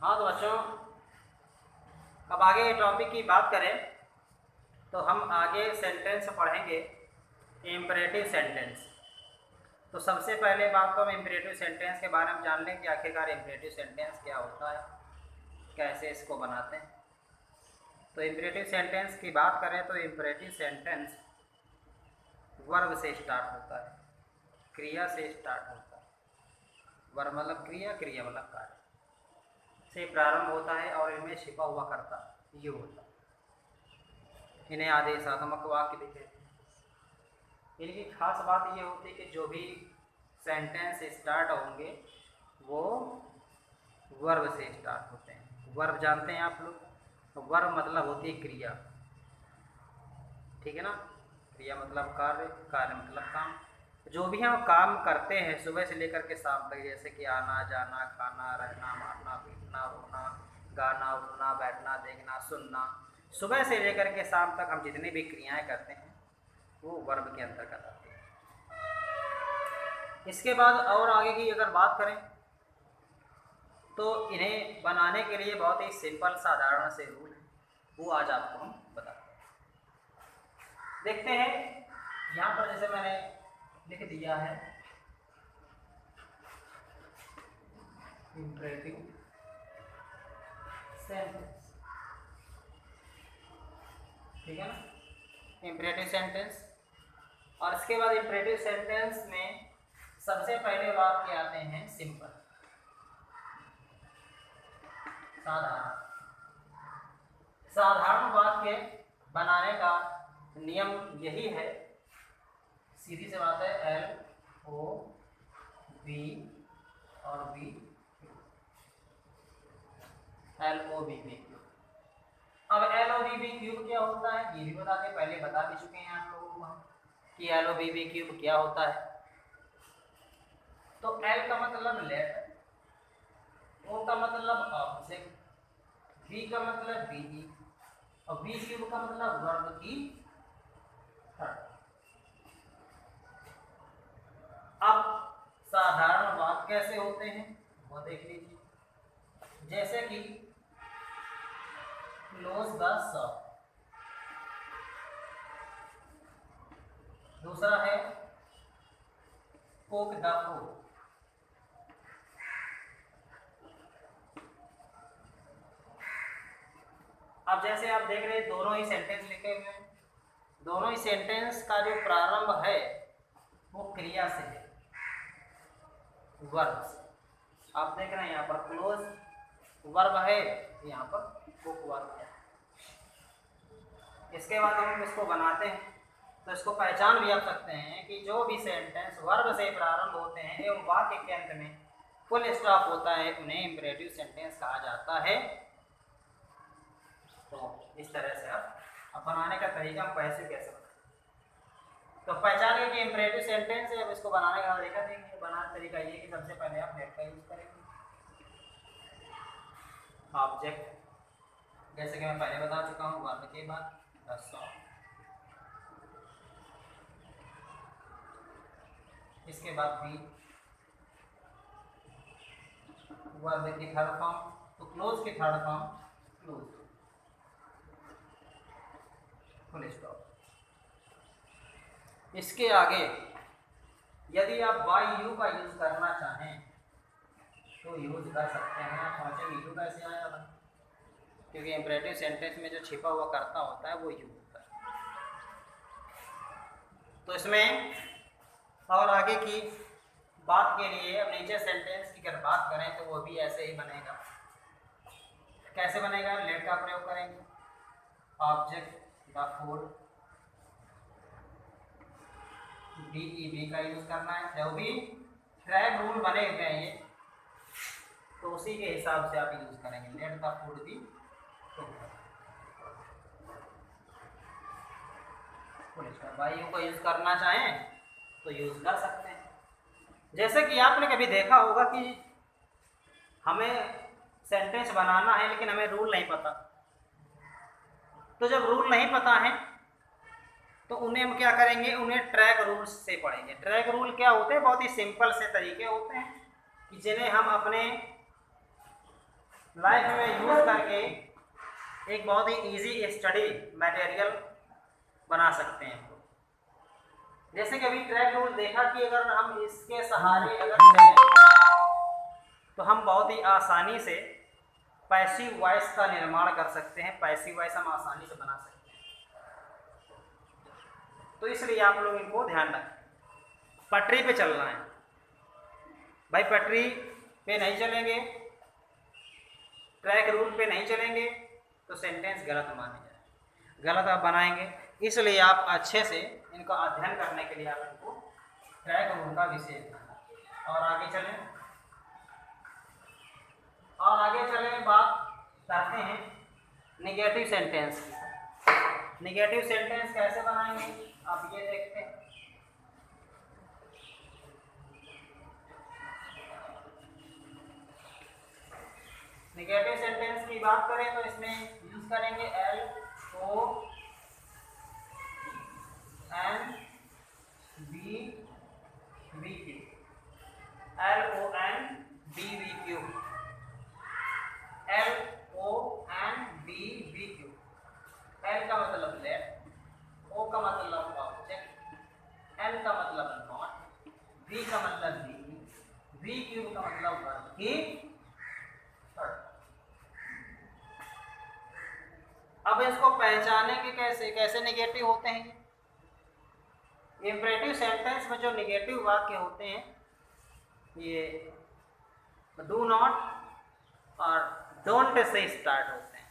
हाँ तो बच्चों, अब आगे टॉपिक की बात करें तो हम आगे सेंटेंस पढ़ेंगे इम्परेटिव सेंटेंस। तो सबसे पहले बात तो हम इम्परेटिव सेंटेंस के बारे में जान लें कि आखिरकार इम्परेटिव सेंटेंस क्या होता है, कैसे इसको बनाते हैं। तो इम्परेटिव सेंटेंस की बात करें तो इम्परेटिव सेंटेंस वर्ब से स्टार्ट होता है, क्रिया से स्टार्ट होता है। वर्ब मतलब क्रिया, क्रिया मतलब कार्य से प्रारंभ होता है और इनमें छिपा हुआ कर्ता ये होता है। इन्हें आदेशात्मक वाक्य भी कहते हैं। इनकी खास बात ये होती है कि जो भी सेंटेंस स्टार्ट होंगे वो वर्ब से स्टार्ट होते हैं। वर्ब जानते हैं आप लोग, वर्ब मतलब होती है क्रिया, ठीक है ना। क्रिया मतलब कार्य, कार्य मतलब काम। जो भी हम काम करते हैं सुबह से लेकर के शाम तक, जैसे कि आना जाना, खाना, रहना, मारना, पीटना, रोना, गाना, उड़ना, बैठना, देखना, सुनना, सुबह से लेकर के शाम तक हम जितनी भी क्रियाएं करते हैं वो वर्ब के अंतर्गत आती है। इसके बाद और आगे की अगर बात करें तो इन्हें बनाने के लिए बहुत ही सिंपल साधारण से रूल है, वो आज आपको हम बताते हैं। देखते हैं यहाँ पर जैसे मैंने लिख दिया है इम्परेटिव सेंटेंस, ठीक है ना, इम्परेटिव सेंटेंस। और इसके बाद इम्परेटिव सेंटेंस में सबसे पहले वाक्य आते हैं सिंपल, साधारण। साधारण वाक्य बनाने का नियम यही है, सीधी सी बात है, एल ओ बी और B, L O B B cube. अब L O B B cube क्या होता है ये भी बता दें, पहले बता भी चुके हैं आप लोगों को कि L O B B cube क्या होता है। तो एल का मतलब लेटर, ओ का मतलब ऑब्जेक्ट, बी का मतलब बीई और बी क्यूब का मतलब वर्ब की थर्ड। अब साधारण वाक्य कैसे होते हैं वो देख लीजिए, जैसे कि क्लोज द शॉप, दूसरा है कुक द फूड, अब जैसे आप देख रहे हैं दोनों ही सेंटेंस लिखे हुए हैं, दोनों ही सेंटेंस का जो प्रारंभ है वो क्रिया से है, वर्ब से। आप देख रहे हैं यहाँ पर क्लोज वर्ब है, यहाँ पर कुक वर्ब है। इसके बाद हम इसको बनाते हैं तो इसको पहचान भी आप सकते हैं कि जो भी सेंटेंस वर्ब से प्रारंभ होते हैं एवं वाक्य के अंत में फुल स्टॉप होता है उन्हें इम्परेटिव सेंटेंस कहा जाता है। तो इस तरह से अब बनाने का तरीका हम कैसे कह सकते हैं, तो पहचान के कि इम्परेटिव सेंटेंस है। अब इसको बनाने का तरीका देखेंगे। बनाने का तरीका ये कि सबसे पहले आप लेट का यूज करेंगे, ऑब्जेक्ट, जैसे कि मैं पहले बता चुका हूँ, वर्ब के बाद द शॉप, इसके बाद बी, वर्ब की थर्ड फॉर्म, तो क्लोज की third form close, full stop. इसके आगे यदि आप बाई यू का यूज करना चाहें तो यूज कर सकते हैं। आप सोचेंगे यू कैसे आया था, क्योंकि इम्परेटिव सेंटेंस में जो छिपा हुआ कर्ता होता है वो यू होता है। तो इसमें और आगे की बात के लिए अब नीचे सेंटेंस की अगर बात करें तो वो भी ऐसे ही बनेगा। कैसे बनेगा, लेट का प्रयोग करेंगे, ऑब्जेक्ट द फूड, बी का यूज करना है। जो भी ट्रैक रूल बने हुए हैं ये तो उसी के हिसाब से आप यूज करेंगे। लेट द फूड बी भाई यू को यूज करना चाहें तो यूज कर सकते हैं। जैसे कि आपने कभी देखा होगा कि हमें सेंटेंस बनाना है लेकिन हमें रूल नहीं पता, तो जब रूल नहीं पता है तो उन्हें हम क्या करेंगे, उन्हें ट्रैक रूल से पढ़ेंगे। ट्रैक रूल क्या होते हैं, बहुत ही सिंपल से तरीके होते हैं कि जिन्हें हम अपने लाइफ में यूज करके एक बहुत ही इजी स्टडी मटेरियल बना सकते हैं। जैसे कि अभी ट्रैक रूल देखा कि अगर हम इसके सहारे अगर चलें तो हम बहुत ही आसानी से पैसिव वॉइस का निर्माण कर सकते हैं। पैसिव वॉइस हम आसानी से बना सकते हैं। तो इसलिए आप लोग इनको ध्यान रखें। पटरी पे चलना है भाई, पटरी पे नहीं चलेंगे, ट्रैक रूल पे नहीं चलेंगे तो सेंटेंस गलत माने जाए, गलत आप बनाएंगे। इसलिए आप अच्छे से इनका अध्ययन करने के लिए आप इनको ट्रैक रूल का विशेष और आगे चलें बात करते हैं नेगेटिव सेंटेंस की। नेगेटिव सेंटेंस कैसे बनाएंगे आप ये देखते हैं। नेगेटिव सेंटेंस की बात करें तो इसमें यूज करेंगे LONBVQ। LONBVQ L का मतलब लेट, O का मतलब ऑब्जेक्ट, N का मतलब नॉट, V का मतलब भी, VQ का मतलब वर्ब की। अब इसको पहचानेंगे कैसे नेगेटिव होते हैं। इंपरेटिव सेंटेंस में जो नेगेटिव वाक्य होते हैं ये डू नॉट और डोंट से स्टार्ट होते हैं,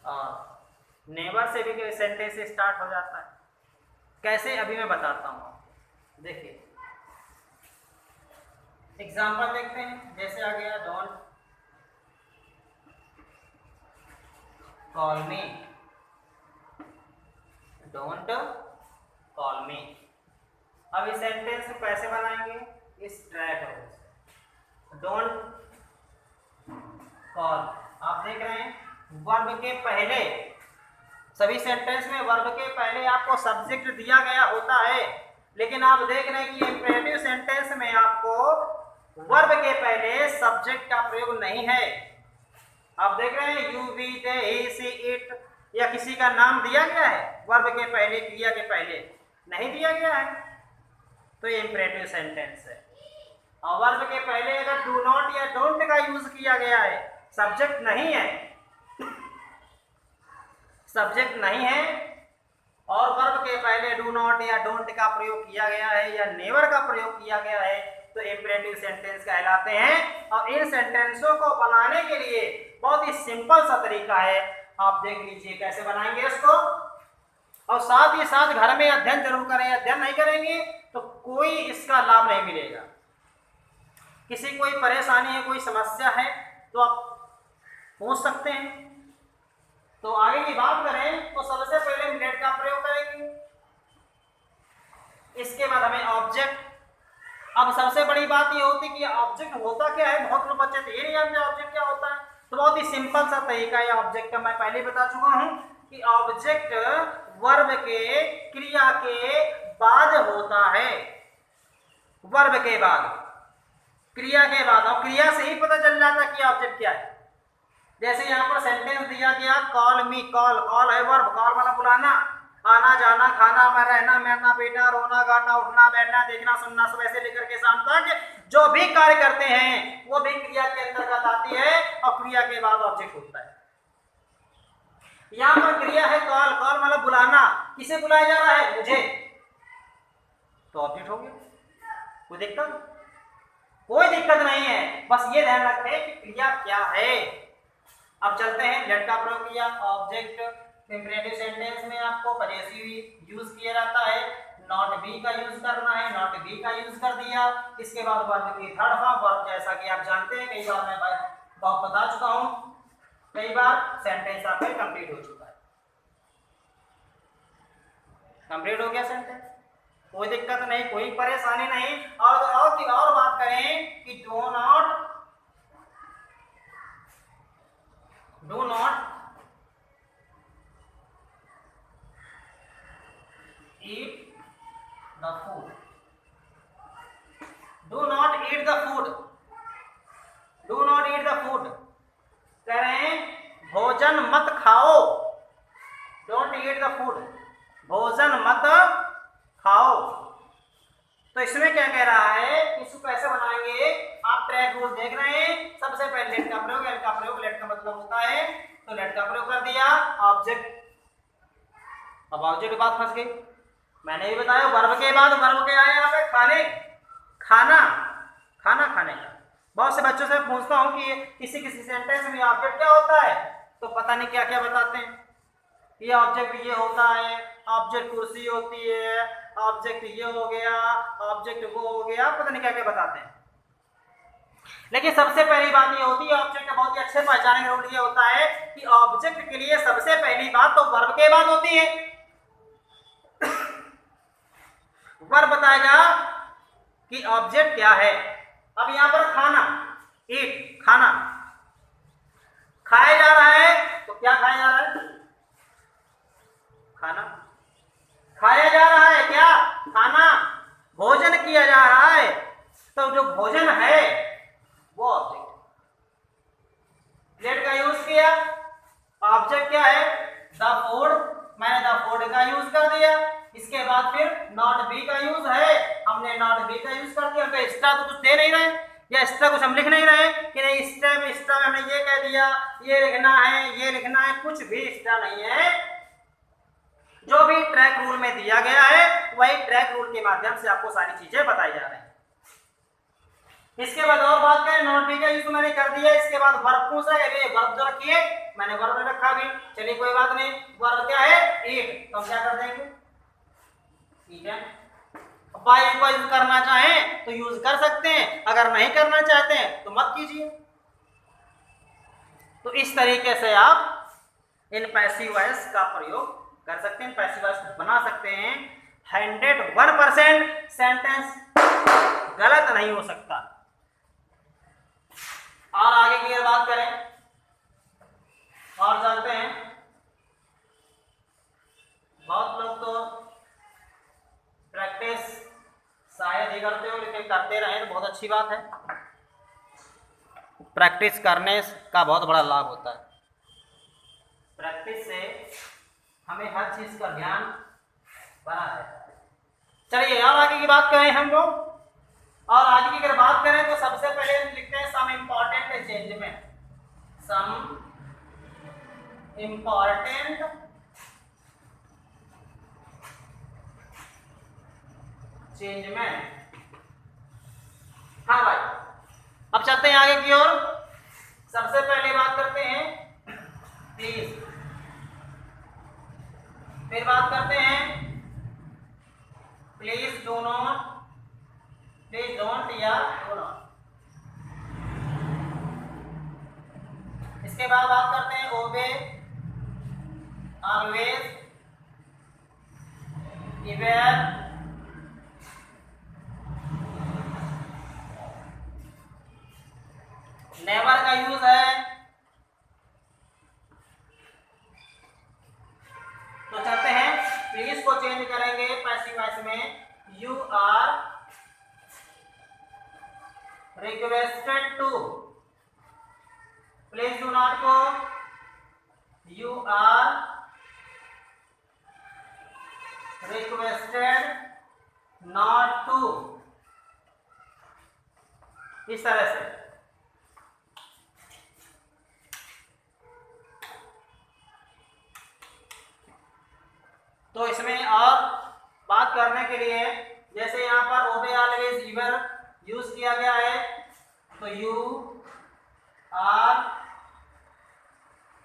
और नेवर से भी सेंटेंस स्टार्ट हो जाता है। कैसे अभी मैं बताता हूँ आपको। देखिए एग्जाम्पल देखते हैं। जैसे आ गया don't call me, don't call मी। अब इस सेंटेंस को कैसे बनाएंगे, इस ट्रैक रूल। डोंट कॉल, आप देख रहे हैं वर्ब के पहले, सभी सेंटेंस में वर्ब के पहले आपको सब्जेक्ट दिया गया होता है, लेकिन आप देख रहे हैं कि इंपरेटिव सेंटेंस में आपको वर्ब के पहले सब्जेक्ट का प्रयोग नहीं है। आप देख रहे हैं you, we, they, he, she, it या किसी का नाम दिया गया है वर्ब के पहले, क्रिया के पहले नहीं दिया गया है, तो ये इंपरेटिव सेंटेंस है। और वर्ब के पहले अगर डू नॉट या डोंट का यूज किया गया है, सब्जेक्ट नहीं है, सब्जेक्ट नहीं है और वर्ब के पहले डू नॉट या डोंट का प्रयोग किया गया है या नेवर का प्रयोग किया गया है, तो इंपरेटिव सेंटेंस कहलाते हैं। और इन सेंटेंसों को बनाने के लिए बहुत ही सिंपल सा तरीका है, आप देख लीजिए कैसे बनाएंगे इसको। और साथ ही साथ घर में अध्ययन जरूर करें, अध्ययन नहीं करेंगे तो कोई इसका लाभ नहीं मिलेगा। किसी कोई परेशानी है, कोई समस्या है तो आप पूछ सकते हैं। तो आगे की बात करें तो सबसे पहले हम लेट का प्रयोग करेंगे, इसके बाद हमें ऑब्जेक्ट। अब सबसे बड़ी बात ये होती है कि ऑब्जेक्ट होता क्या है, बहुत लोग बच्चे तो ये नहीं जानते ऑब्जेक्ट क्या होता है। तो बहुत ही सिंपल सा तरीका है ऑब्जेक्ट का, मैं पहले बता चुका हूं कि ऑब्जेक्ट वर्ब के क्रिया के बाद होता है, वर्ब के बाद, क्रिया के बाद। और क्रिया से ही पता चल जाता है कि ऑब्जेक्ट क्या है। जैसे यहाँ पर सेंटेंस दिया गया कॉल मी, कॉल, कॉल है वर्ब, कॉल वाला बुलाना, आना जाना, खाना में रहना, मरना, पेटना, रोना, गाना, उठना, बैठना, देखना, सुनना, सुबह से लेकर के शाम तक जो भी कार्य करते हैं वो भी क्रिया के अंतर्गत आती है और क्रिया के बाद ऑब्जेक्ट होता है। यहाँ पर क्रिया है कॉल, कॉल मतलब बुलाना, किसे बुलाया जा रहा है, मुझे, तो ऑब्जेक्ट हो गया। कोई दिक्कत? कोई दिक्कत नहीं है, बस ये ध्यान रखें कि क्रिया क्या है। अब चलते हैं लेट का प्रयोग किया। ऑब्जेक्ट इंपरेटिव सेंटेंस में आपको पजेसिव यूज किया जाता है, नॉट बी का यूज करना है, नॉट बी का यूज कर दिया। इसके बाद वर्ब की थर्ड फॉर्म, वर्ब जैसा कि आप जानते हैं, कई बार मैं बहुत बता चुका हूं, कई बार सेंटेंस आपका कंप्लीट हो चुका है। कंप्लीट हो गया सेंटेंस, कोई दिक्कत नहीं, कोई परेशानी नहीं। और बात करें कि do not eat the food, do not eat the food, do not eat the क्या कह रहा है, इसको कैसे बनाएंगे, आप ट्रैक रूल देख रहे हैं। सबसे पहले लेट का प्रयोग, लेट का प्रयोग, लेट का मतलब होता है, तो लेट का प्रयोग कर दिया ऑब्जेक्ट। अब ऑब्जेक्ट की बात फंस गई, मैंने भी बताया वर्ब के बाद वर्ब के आए यहाँ पे खाने, खाना, खाना खाने का। बहुत से बच्चों से पूछता हूँ कि किसी किसी सेंटेंस में ऑब्जेक्ट क्या होता है, तो पता नहीं क्या क्या बताते हैं। ये ऑब्जेक्ट ये होता है, ऑब्जेक्ट कुर्सी होती है, ऑब्जेक्ट ये हो गया, ऑब्जेक्ट वो हो गया, पता नहीं क्या क्या बताते हैं। लेकिन सबसे पहली बात ये होती है, ऑब्जेक्ट का बहुत ही अच्छे पहचाने का रूल ये होता है कि ऑब्जेक्ट के लिए सबसे पहली बात तो वर्ब के बाद होती है। वर्ब बताएगा कि ऑब्जेक्ट क्या है। अब यहां पर खाना, ईट, खाना खाया जा रहा है, तो क्या खाया जा रहा है, खाना। खाया जा रहा है क्या, खाना। भोजन किया जा रहा है, तो जो भोजन है वो ऑब्जेक्ट। लेट का यूज किया, ऑब्जेक्ट क्या है, द फूड, मैंने द फूड का यूज कर दिया। इसके बाद फिर नॉट बी का यूज है, हमने नॉट बी का यूज कर दिया। तो एक्स्ट्रा तो कुछ दे नहीं रहे, या एक्स्ट्रा कुछ हम लिख नहीं रहे कि नहीं एक्स्ट्रा में हमने ये कह दिया, ये लिखना है, ये लिखना है, कुछ भी एक्स्ट्रा नहीं है। जो भी ट्रैक रूल में दिया गया है वही ट्रैक रूल के माध्यम से आपको सारी चीजें बताई जा रही हैं। इसके बाद और बात करें, नॉट बी का यूज तो मैंने कर दिया। इसके बाद वर्ब पूछा है, वर्ब जो रखिए, मैंने वर्ब नहीं रखा भी, चलिए कोई बात नहीं। वर्ब क्या है, ईट, तो हम क्या कर देंगे, ठीक है। बाई को यूज करना चाहें तो यूज कर सकते हैं, अगर नहीं करना चाहते हैं तो मत कीजिए। तो इस तरीके से आप इन पैसिव वॉइस का प्रयोग कर सकते हैं, पैसिव वॉइस बना सकते हैं। 101% सेंटेंस गलत नहीं हो सकता। और आगे की बात करें और चलते हैं। बहुत लोग तो प्रैक्टिस शायद ही करते हो, लेकिन करते रहे तो बहुत अच्छी बात है। प्रैक्टिस करने का बहुत बड़ा लाभ होता है। प्रैक्टिस से हमें हर चीज का ध्यान बना है। चलिए और आगे की बात करें हम लोग, और आगे की अगर बात करें तो सबसे पहले लिखते हैं some important changement, some important changement. हाँ भाई, अब चलते हैं आगे की ओर। सबसे पहले बात करते हैं प्लीज, फिर बात करते हैं please do not, please don't या डू नॉट। इसके बाद बात करते हैं ओबे, ऑलवेज, इवेयर, नेवर का यूज है। तो चलते हैं प्लीज को चेंज करेंगे पैसिव वॉइस में, you are requested to. Please do not को you are requested not to, इस तरह से। तो इसमें और बात करने के लिए, जैसे यहाँ पर ओबे, ऑलवेज, ईवर यूज किया गया है, तो you are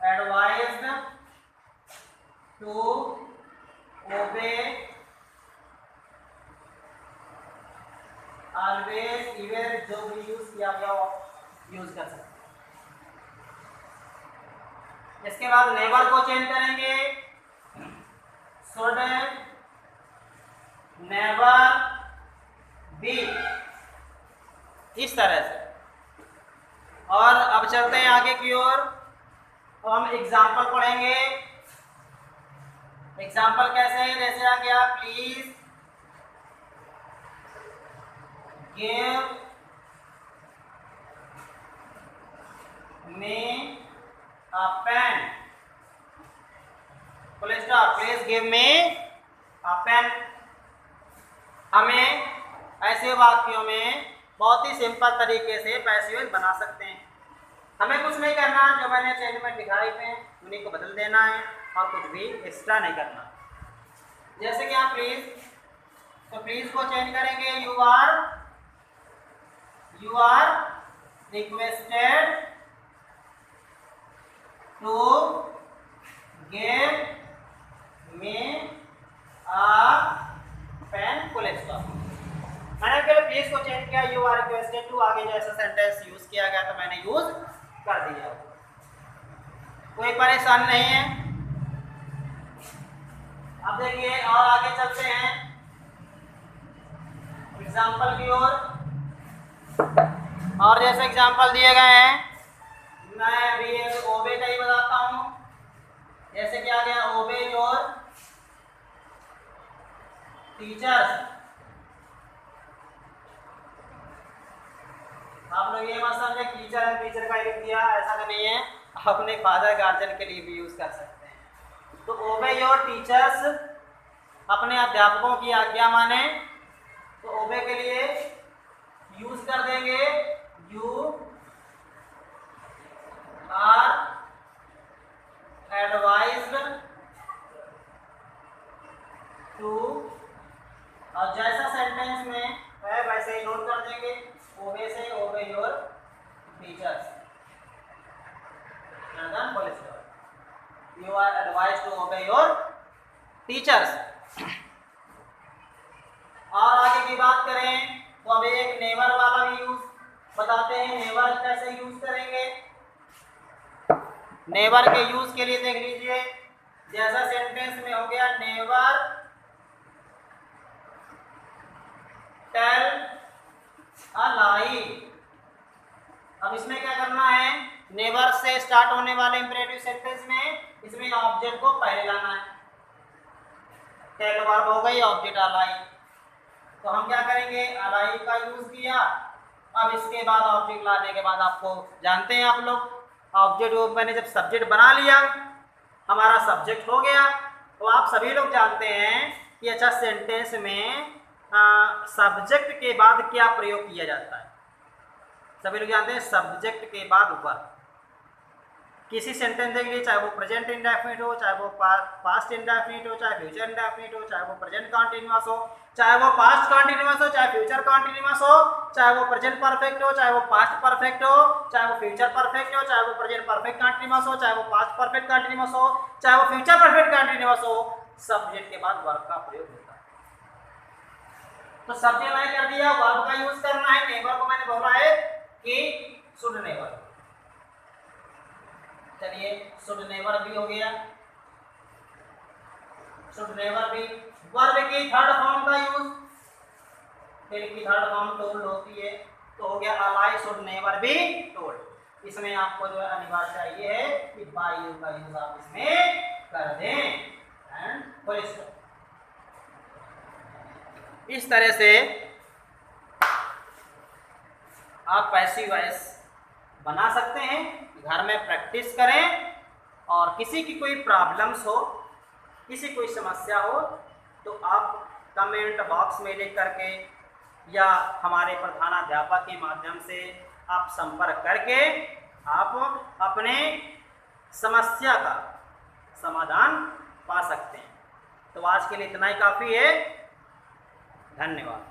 advised to obey always, ever, जो भी यूज किया गया वो यूज कर सकते। इसके बाद नेवर को चेंज करेंगे, should never be, इस तरह से। और अब चलते हैं आगे की ओर, हम एग्जाम्पल पढ़ेंगे। एग्जाम्पल कैसे है, जैसे आ गया please give me a pen, please give me a pen. हमें ऐसे वाक्यों में बहुत ही सिंपल तरीके से पैसिव बना सकते हैं। हमें कुछ नहीं करना, जो मैंने चेंज में दिखाई थे उन्हीं को बदल देना है और कुछ भी एक्स्ट्रा नहीं करना। जैसे कि आप प्लीज, तो प्लीज को चेंज करेंगे you are requested to give me a pen full stop. मैंने पहले प्लीज को चेंज किया, यू आर रिक्वेस्टेड टू, आगे जैसा सेंटेंस यूज किया गया तो मैंने यूज कर दिया, कोई परेशानी नहीं है। अब देखिए और आगे चलते हैं एग्जाम्पल की ओर। और जैसे एग्जाम्पल दिए गए हैं, मैं अभी एक ओबे का ही बताता हूं। जैसे कि आ गया ओबे योर टीचर्स। आप लोग ये मत समझे टीचर है टीचर का लिख दिया, ऐसा तो नहीं है, अपने फादर गार्जियन के लिए भी यूज कर सकते हैं। तो ओबे योर टीचर्स, अपने अध्यापकों की आज्ञा माने, तो ओबे के लिए यूज कर देंगे यू आर एडवाइज्ड टू, और जैसा सेंटेंस में है वैसे ही नोट कर देंगे, ओबे से obey your teachers, you are advised to obey your teachers. और आगे की बात करें तो अभी एक नेवर वाला भी यूज बताते हैं, नेवर कैसे यूज करेंगे। नेवर के यूज के लिए देख लीजिए, जैसा सेंटेंस में हो गया नेवर टेल अ लाई। अब इसमें क्या करना है, नेवर से स्टार्ट होने वाले इंपरेटिव सेंटेंस में इसमें ऑब्जेक्ट को पहले लाना है। टेल वर्ब हो गई, ऑब्जेक्ट अलाई, तो हम क्या करेंगे अलाई का यूज किया। अब इसके बाद ऑब्जेक्ट लाने के बाद आपको जानते हैं आप लोग, ऑब्जेक्ट मैंने जब सब्जेक्ट बना लिया, हमारा सब्जेक्ट हो गया, तो आप सभी लोग जानते हैं कि अच्छा सेंटेंस में सब्जेक्ट के बाद क्या प्रयोग किया जाता है। सभी लोग जानते हैं सब्जेक्ट के बाद वर्ब। किसी सेंटेंस देख लीजिए, चाहे वो प्रेजेंट इंडेफिनिट हो, चाहे वो पास्ट इंडेफिनिट हो, चाहे फ्यूचर इंडेफिनिट हो, चाहे वो प्रेजेंट कंटीन्यूअस हो, चाहे वो पास्ट कंटीन्यूअस हो, चाहे फ्यूचर कंटीन्यूअस हो, चाहे वो प्रेजेंट परफेक्ट हो, चाहे वो पास्ट परफेक्ट हो, चाहे वो फ्यूचर परफेक्ट हो, चाहे वो प्रेजेंट परफेक्ट कंटीन्यूअस हो, चाहे वो पास्ट परफेक्ट कंटीन्यूअस हो, चाहे वो फ्यूचर परफेक्ट कंटीन्यूअस हो, सब्जेक्ट के बाद वर्ब का प्रयोग होता है। तो सब्जेक्ट मैंने कर दिया, वर्ब का यूज करना है। नेवर को मैंने बोला है कि शुड नेवर, चलिए शुड नेवर भी हो गया, शुड नेवर भी। वर्ब की थर्ड फॉर्म का यूज, फिर की थर्ड फॉर्म टोल्ड होती है, तो हो गया a lie should never be told. इसमें आपको जो है अनिवार्य चाहिए है कि बाय यू का यूज आप इसमें कर दें एंड फुल स्टॉप। इस तरह से आप पैसिव वॉइस बना सकते हैं। घर में प्रैक्टिस करें, और किसी की कोई प्रॉब्लम्स हो, किसी कोई समस्या हो, तो आप कमेंट बॉक्स में लिख करके या हमारे प्रधानाध्यापक के माध्यम से आप संपर्क करके आप अपने समस्या का समाधान पा सकते हैं। तो आज के लिए इतना ही काफ़ी है। धन्यवाद।